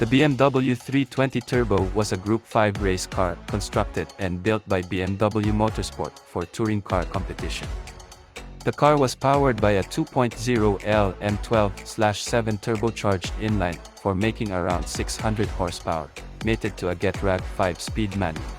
The BMW 320 Turbo was a Group 5 race car constructed and built by BMW Motorsport for touring car competition. The car was powered by a 2.0 L M12/7 turbocharged inline for making around 600 horsepower, mated to a 𝙃�13 5-speed manual.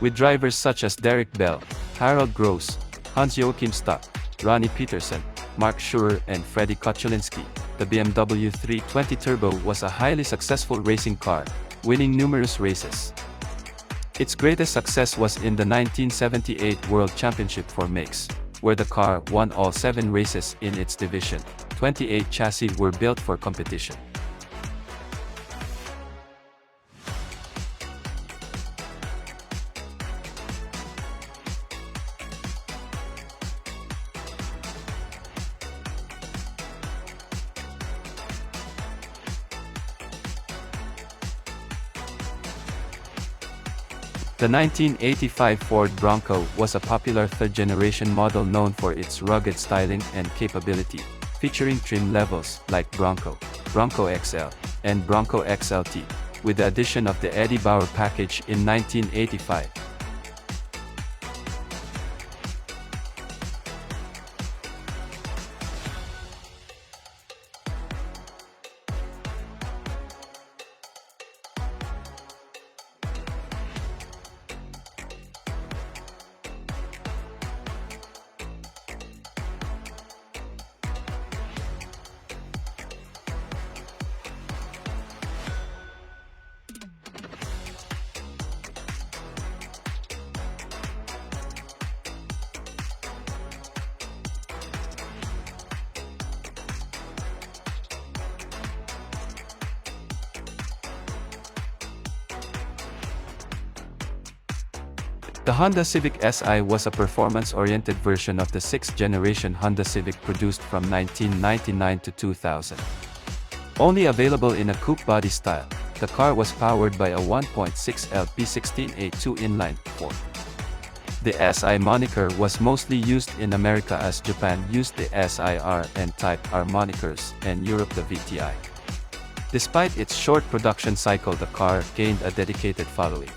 With drivers such as Derek Bell, Harald Gross, Hans-Joachim Stuck, Ronnie Peterson, Mark Schurer and Freddie Kochulinski, the BMW 320 Turbo was a highly successful racing car, winning numerous races. Its greatest success was in the 1978 World Championship for Makes, where the car won all 7 races in its division. 28 chassis were built for competition. The 1985 Ford Bronco was a popular third-generation model known for its rugged styling and capability, featuring trim levels like Bronco, Bronco XL, and Bronco XLT, with the addition of the Eddie Bauer package in 1985. The Honda Civic Si was a performance-oriented version of the 6th-generation Honda Civic produced from 1999 to 2000. Only available in a coupe body style, the car was powered by a 1.6 L P16A2 inline-4. The SI moniker was mostly used in America as Japan used the SIR and Type R monikers, and Europe the VTI. Despite its short production cycle, the car gained a dedicated following.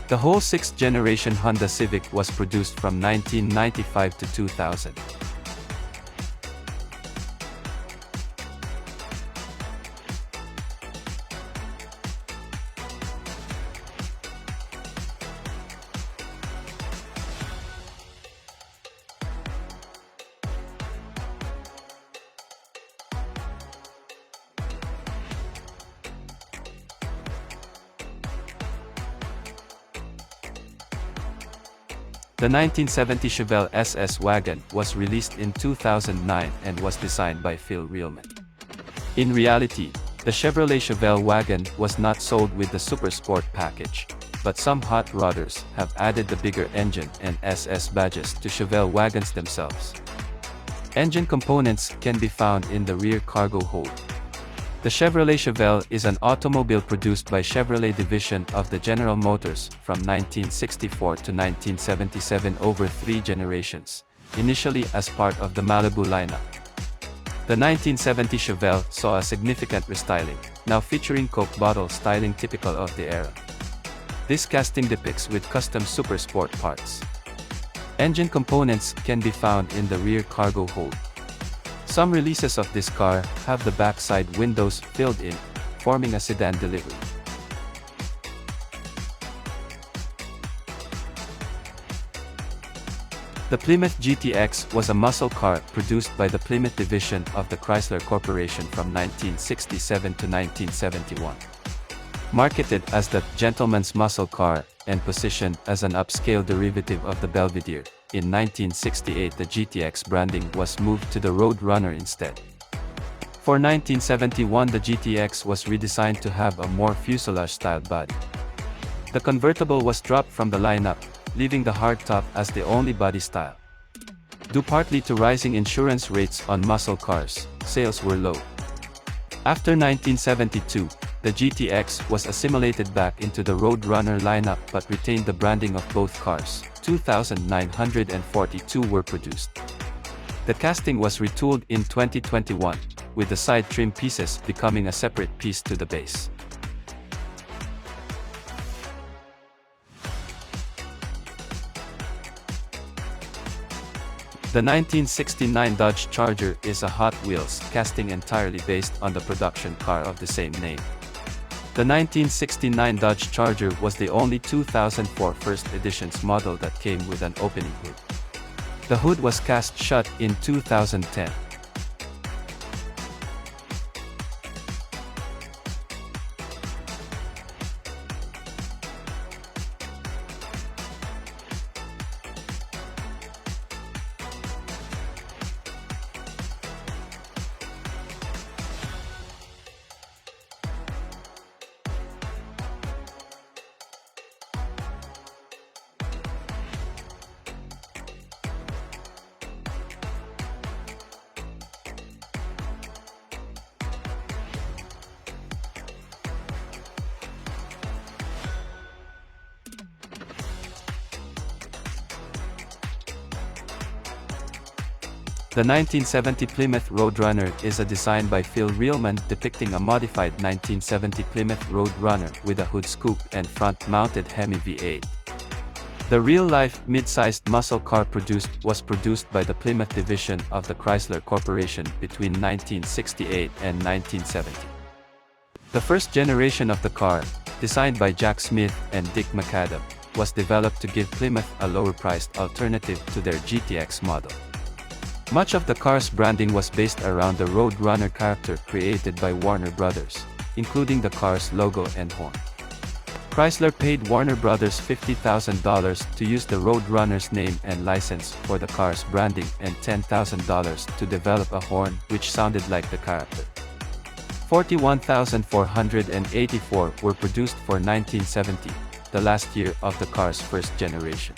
The whole 6th-generation Honda Civic was produced from 1995 to 2000. The 1970 Chevelle SS wagon was released in 2009 and was designed by Phil Reelman. In reality, the Chevrolet Chevelle wagon was not sold with the Super Sport package, but some hot rodders have added the bigger engine and SS badges to Chevelle wagons themselves. Engine components can be found in the rear cargo hold. The Chevrolet Chevelle is an automobile produced by Chevrolet division of the General Motors from 1964 to 1977 over 3 generations, initially as part of the Malibu lineup. The 1970 Chevelle saw a significant restyling, now featuring Coke bottle styling typical of the era. This casting depicts with custom Super Sport parts. Engine components can be found in the rear cargo hold. Some releases of this car have the backside windows filled in, forming a sedan delivery. The Plymouth GTX was a muscle car produced by the Plymouth division of the Chrysler Corporation from 1967 to 1971. Marketed as the gentleman's muscle car and positioned as an upscale derivative of the Belvedere, in 1968 the GTX branding was moved to the Road Runner instead. For 1971 the GTX was redesigned to have a more fuselage-styled body. The convertible was dropped from the lineup, leaving the hardtop as the only body style. Due partly to rising insurance rates on muscle cars, sales were low. After 1972, the GTX was assimilated back into the Road Runner lineup but retained the branding of both cars. 2,942 were produced. The casting was retooled in 2021, with the side trim pieces becoming a separate piece to the base. The 1969 Dodge Charger is a Hot Wheels casting entirely based on the production car of the same name. The 1969 Dodge Charger was the only 2004 first edition's model that came with an opening hood. The hood was cast shut in 2010. The 1970 Plymouth Roadrunner is a design by Phil Reelman depicting a modified 1970 Plymouth Roadrunner with a hood scoop and front-mounted Hemi V8. The real-life, mid-sized muscle car was produced by the Plymouth division of the Chrysler Corporation between 1968 and 1970. The first generation of the car, designed by Jack Smith and 𝙃𝙤𝙤𝙦, was developed to give Plymouth a lower-priced alternative to their GTX model. Much of the car's branding was based around the Roadrunner character created by Warner Brothers, including the car's logo and horn. Chrysler paid Warner Brothers $50,000 to use the Roadrunner's name and license for the car's branding and $10,000 to develop a horn which sounded like the character. 41,484 were produced for 1970, the last year of the car's first generation.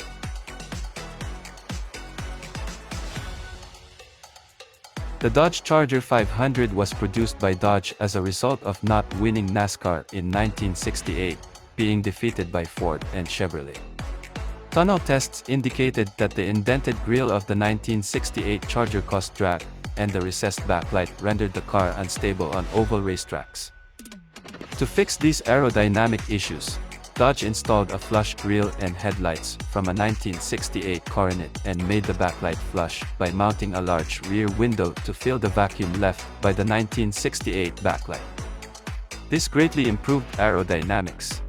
The Dodge Charger 500 was produced by Dodge as a result of not winning NASCAR in 1968, being defeated by Ford and Chevrolet. Tunnel tests indicated that the indented grille of the 1968 Charger caused drag, and the recessed backlight rendered the car unstable on oval racetracks. To fix these aerodynamic issues, Dodge installed a flush grille and headlights from a 1968 Coronet and made the backlight flush by mounting a large rear window to fill the vacuum left by the 1968 backlight. This greatly improved aerodynamics.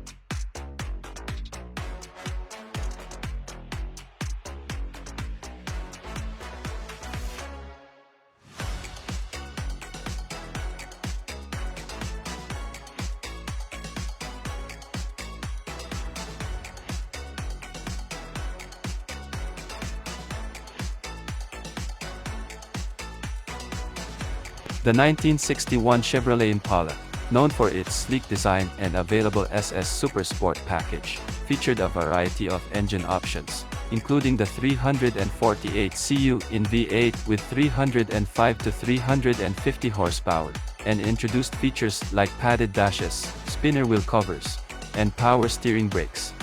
The 1961 Chevrolet Impala, known for its sleek design and available SS Super Sport package, featured a variety of engine options, including the 348 cu in V8 with 305 to 350 horsepower, and introduced features like padded dashes, spinner wheel covers, and power steering brakes.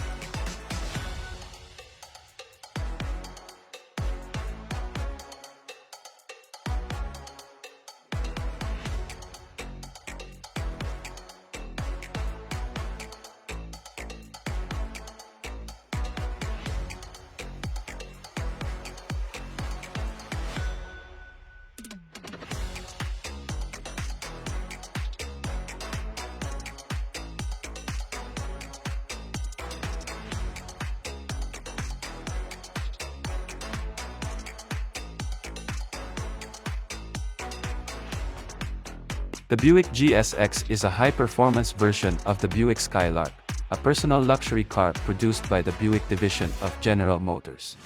The Buick GSX is a high-performance version of the Buick Skylark, a personal luxury car produced by the Buick division of General Motors.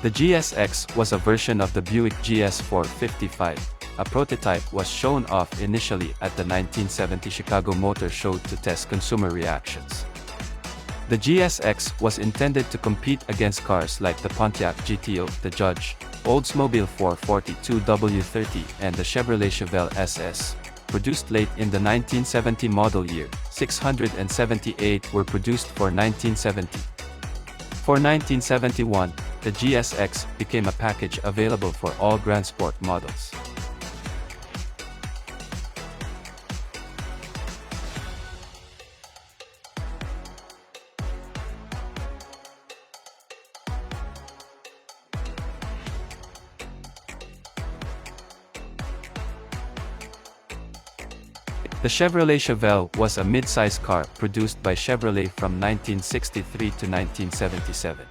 The GSX was a version of the Buick GS 455. A prototype was shown off initially at the 1970 Chicago Motor Show to test consumer reactions. The GSX was intended to compete against cars like the Pontiac GTO, the Judge, Oldsmobile 442 W30 and the Chevrolet Chevelle SS. Produced late in the 1970 model year, 678 were produced for 1970. For 1971, the GSX became a package available for all Grand Sport models. The Chevrolet Chevelle was a mid-size car produced by Chevrolet from 1963 to 1977.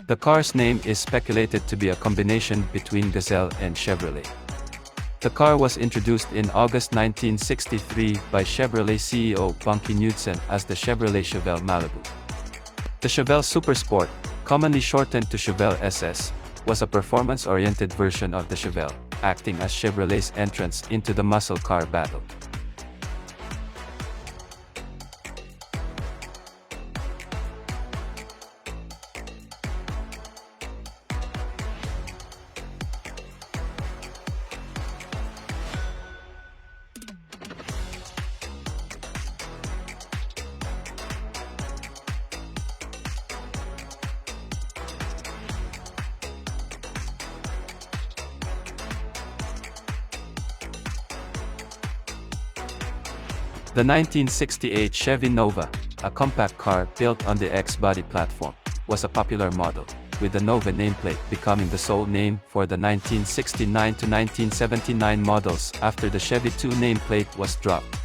The car's name is speculated to be a combination between Gazelle and Chevrolet. The car was introduced in August 1963 by Chevrolet CEO 𝙃𝙤𝙤𝙘 𝙤𝙤𝙘 as the Chevrolet Chevelle Malibu. The Chevelle Supersport, commonly shortened to Chevelle SS, was a performance-oriented version of the Chevelle, acting as Chevrolet's entrance into the muscle car battle. The 1968 Chevy Nova, a compact car built on the X-body platform, was a popular model, with the Nova nameplate becoming the sole name for the 1969 to 1979 models after the Chevy 2 nameplate was dropped.